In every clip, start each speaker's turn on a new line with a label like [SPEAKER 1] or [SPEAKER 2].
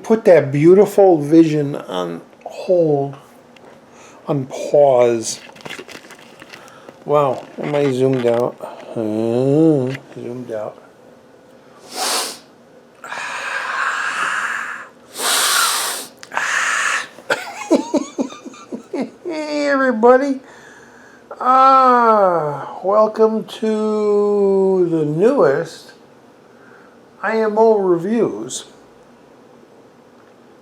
[SPEAKER 1] put that beautiful vision on hold, on pause. Wow, am I zoomed out? Zoomed out. Hey everybody. Welcome to the newest IMO reviews.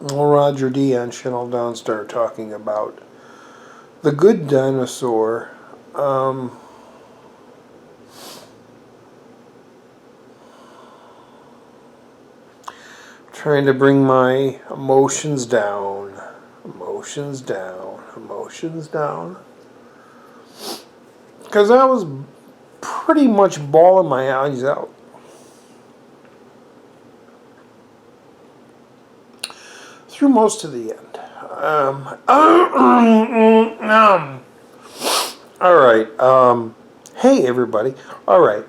[SPEAKER 1] Roger D on Channel Donstar talking about The Good Dinosaur. Trying to bring my emotions down. Emotions down. Emotions down. Because I was pretty much bawling my eyes out. Through most of the end. Alright. Hey, everybody. Alright.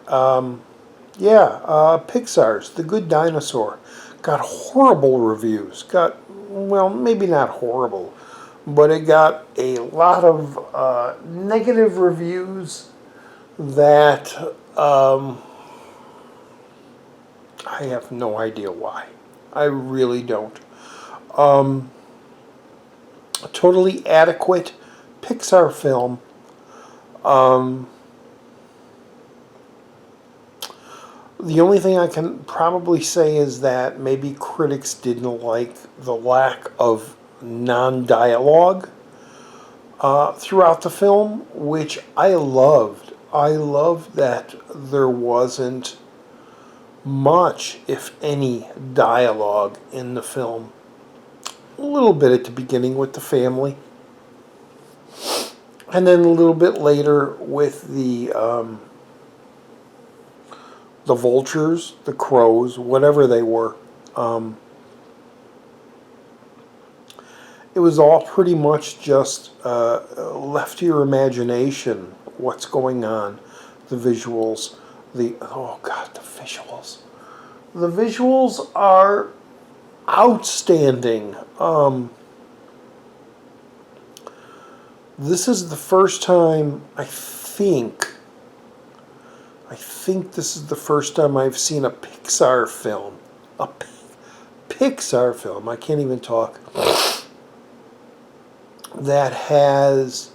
[SPEAKER 1] Pixar's The Good Dinosaur got horrible reviews. Well, maybe not horrible, but it got a lot of negative reviews that I have no idea why. I really don't. A totally adequate Pixar film. The only thing I can probably say is that maybe critics didn't like the lack of non-dialogue throughout the film, which I loved. I loved that there wasn't much, if any, dialogue in the film. A little bit at the beginning with the family, and then a little bit later with the vultures, the crows, whatever they were. It was all pretty much just left to your imagination what's going on. The visuals, the visuals. The visuals are outstanding. This is the first time, I think this is the first time I've seen a Pixar film. Pixar film, I can't even talk, that has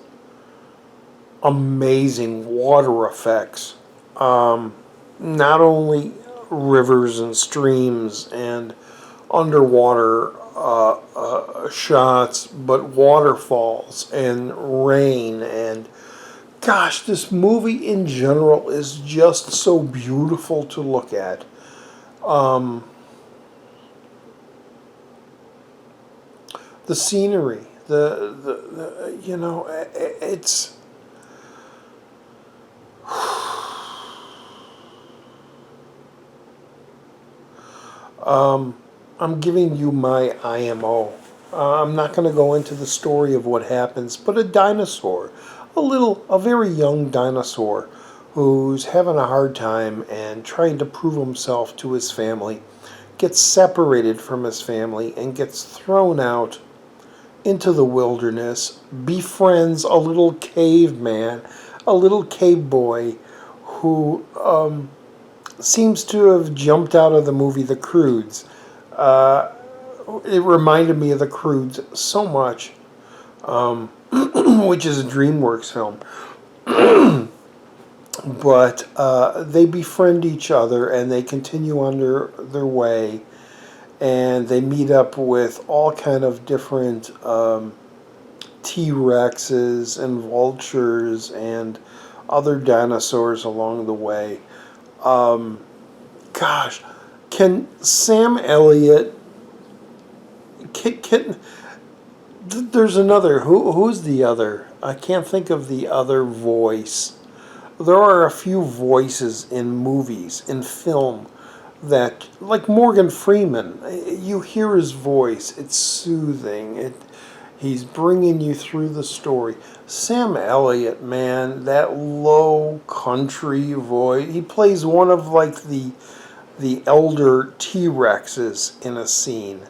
[SPEAKER 1] amazing water effects. Not only rivers and streams and underwater shots, but waterfalls and rain. And gosh, this movie in general is just so beautiful to look at. The scenery, it's I'm giving you my IMO. I'm not going to go into the story of what happens, but a dinosaur, a very young dinosaur who's having a hard time and trying to prove himself to his family, gets separated from his family and gets thrown out into the wilderness, befriends a little caveman, a little cave boy who seems to have jumped out of the movie The Croods. It reminded me of The Croods so much, which is a DreamWorks film. But they befriend each other and they continue on their way, and they meet up with all kind of different T-Rexes and vultures and other dinosaurs along the way. Can Sam Elliott... There's another. Who's the other? I can't think of the other voice. There are a few voices in movies, in film, that, like Morgan Freeman, you hear his voice. It's soothing. He's bringing you through the story. Sam Elliott, man, that low country voice. He plays one of like the elder T-Rexes in a scene.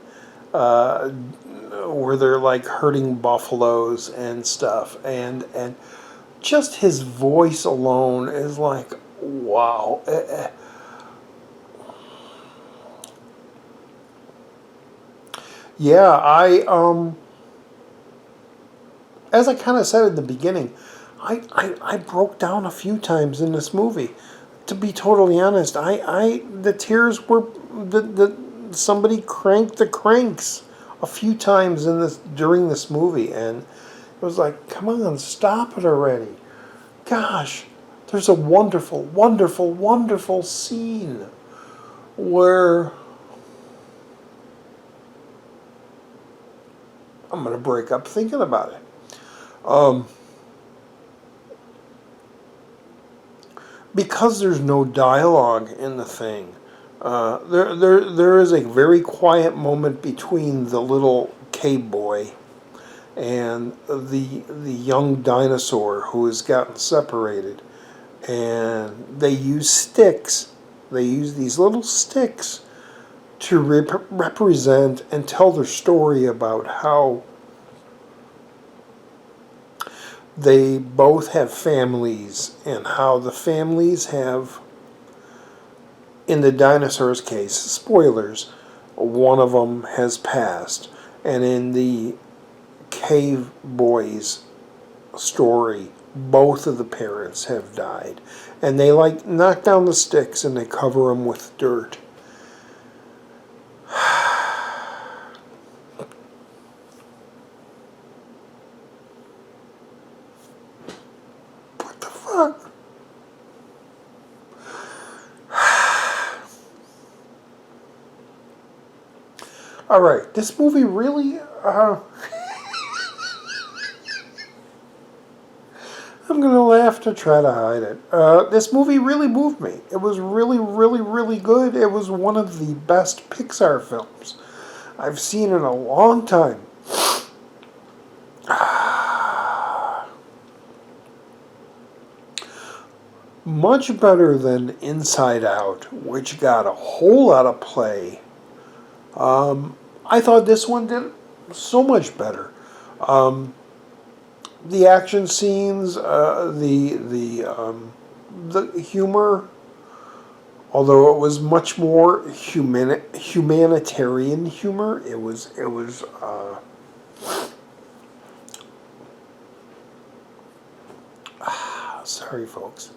[SPEAKER 1] where they're like herding buffaloes and stuff, and just his voice alone is like, wow. Yeah, as I kind of said at the beginning, I broke down a few times in this movie. To be totally honest, the tears were the somebody cranked the cranks a few times in this during this movie, and it was like, come on, stop it already. Gosh, there's a wonderful, wonderful, wonderful scene where I'm gonna break up thinking about it. Um, because there's no dialogue in the thing, there is a very quiet moment between the little cave boy and the young dinosaur who has gotten separated, and they use sticks. They use these little sticks to represent and tell their story about how they both have families, and how the families have, in the dinosaur's case, spoilers, one of them has passed. And in the cave boy's story, both of the parents have died. And they like knock down the sticks and they cover them with dirt. What the fuck? Alright, this movie really... I'm going to laugh to try to hide it. This movie really moved me. It was really, really, really good. It was one of the best Pixar films I've seen in a long time. Much better than Inside Out, which got a whole lot of play. I thought this one did so much better. The action scenes, the humor, although it was much more humanitarian humor, it was sorry folks.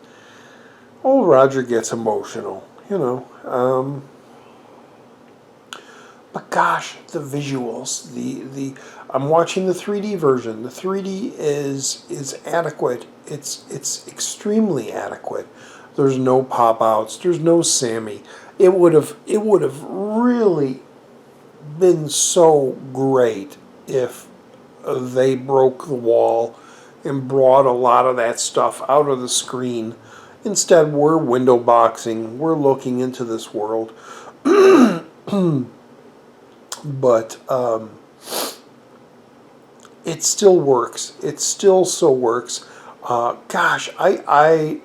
[SPEAKER 1] Old Roger gets emotional, you know. But gosh, the visuals, the I'm watching the 3D version. The 3D is adequate. It's extremely adequate. There's no pop outs. There's no Sammy. It would have really been so great if they broke the wall and brought a lot of that stuff out of the screen. Instead, we're window boxing. We're looking into this world. But it still works. It still so works. Gosh, I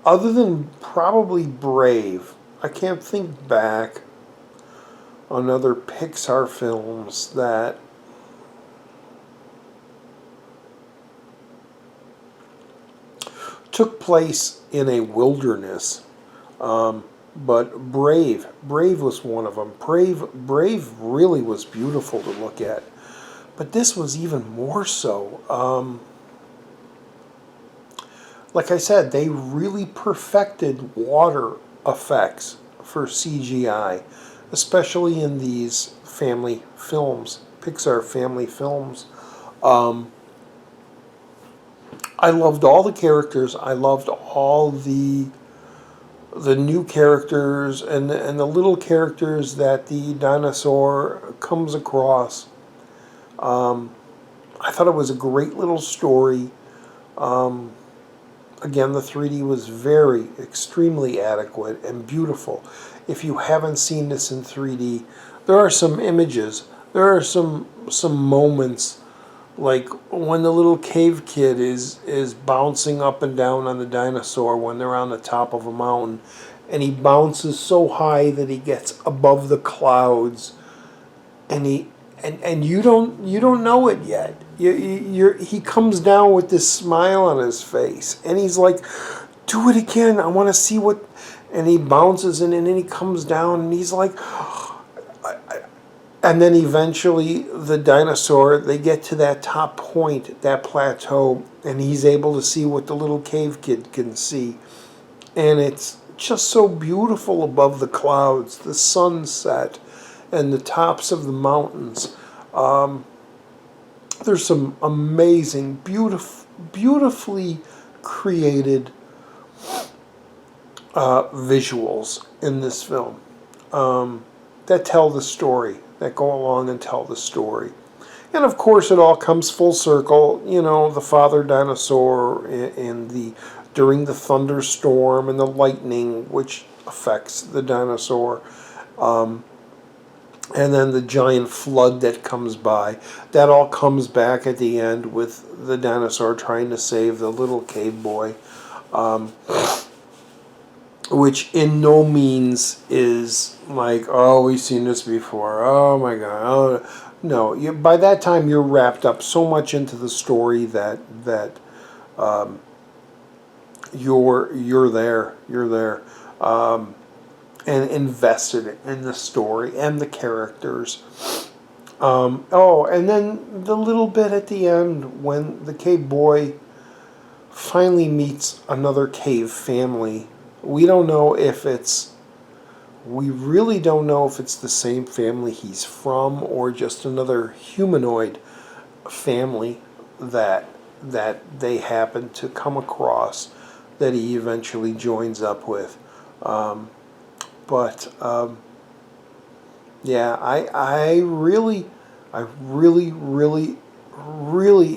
[SPEAKER 1] other than probably Brave, I can't think back on other Pixar films that took place in a wilderness. But Brave was one of them. Brave really was beautiful to look at. But this was even more so. Like I said, they really perfected water effects for CGI, especially in these family films, Pixar family films. I loved all the characters. I loved all the new characters and the little characters that the dinosaur comes across. I thought it was a great little story. Again, the 3D was extremely adequate and beautiful. If you haven't seen this in 3D, there are some images. There are some moments, like when the little cave kid is bouncing up and down on the dinosaur when they're on the top of a mountain, and he bounces so high that he gets above the clouds, and you don't know it yet. He comes down with this smile on his face, and he's like, "Do it again. I want to see what." And he bounces in, and then he comes down, and he's like, and then eventually the dinosaur, they get to that top point, that plateau, and he's able to see what the little cave kid can see. And it's just so beautiful above the clouds, the sunset, and the tops of the mountains. There's some amazing, beautifully created visuals in this film that tell the story, that go along and tell the story. And of course, it all comes full circle. You know, the father dinosaur and during the thunderstorm and the lightning, which affects the dinosaur, and then the giant flood that comes by. That all comes back at the end with the dinosaur trying to save the little cave boy, which in no means is like, oh, we've seen this before. Oh my God. Oh. No, by that time you're wrapped up so much into the story that you're there, and invested in the story and the characters. And then the little bit at the end when the cave boy finally meets another cave family. We really don't know if it's the same family he's from or just another humanoid family that they happen to come across that he eventually joins up with. Yeah, I really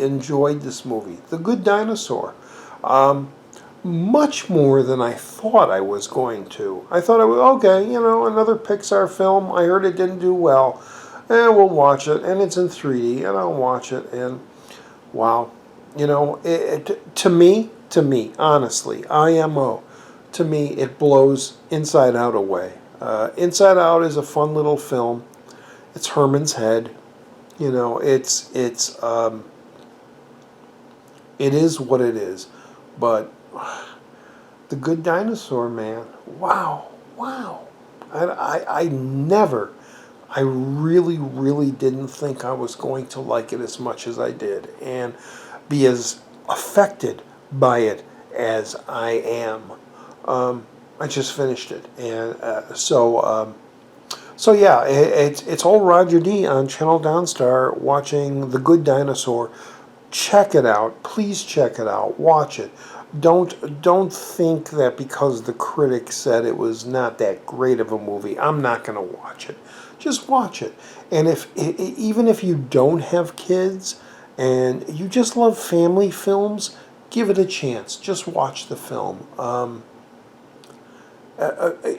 [SPEAKER 1] enjoyed this movie, The Good Dinosaur. Much more than I thought I was going to. I thought I was, okay, another Pixar film. I heard it didn't do well. We'll watch it, and it's in 3D, and I'll watch it, and wow. To me, honestly, IMO, to me, it blows Inside Out away. Inside Out is a fun little film. It's Herman's Head. It is what it is. But The Good Dinosaur, man, wow. I really didn't think I was going to like it as much as I did and be as affected by it as I am. I just finished it, and so yeah, it's all Roger D on Channel Donstar watching The Good Dinosaur. Check it out. Please check it out. Watch it. Don't think that because the critics said it was not that great of a movie, I'm not going to watch it. Just watch it. And even if you don't have kids and you just love family films, give it a chance. Just watch the film.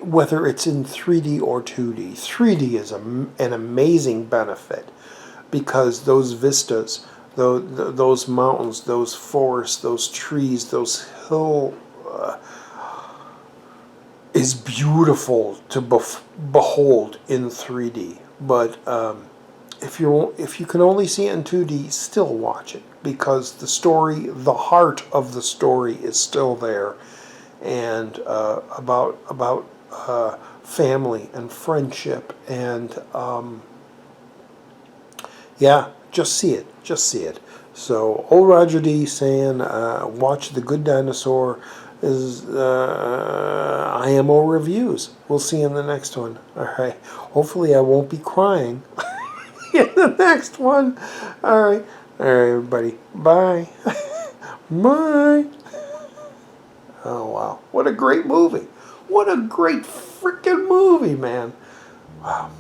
[SPEAKER 1] Whether it's in 3D or 2D. 3D is an amazing benefit because those vistas, those mountains, those forests, those trees, those hills, is beautiful to behold in 3D. But if you can only see it in 2D, still watch it because the story, the heart of the story, is still there, and about family and friendship and yeah. Just see it. Just see it. So, old Roger D saying, watch The Good Dinosaur is IMO reviews. We'll see you in the next one. All right. Hopefully I won't be crying in the next one. All right. All right, everybody. Bye. Bye. Oh, wow. What a great movie. What a great freaking movie, man. Wow.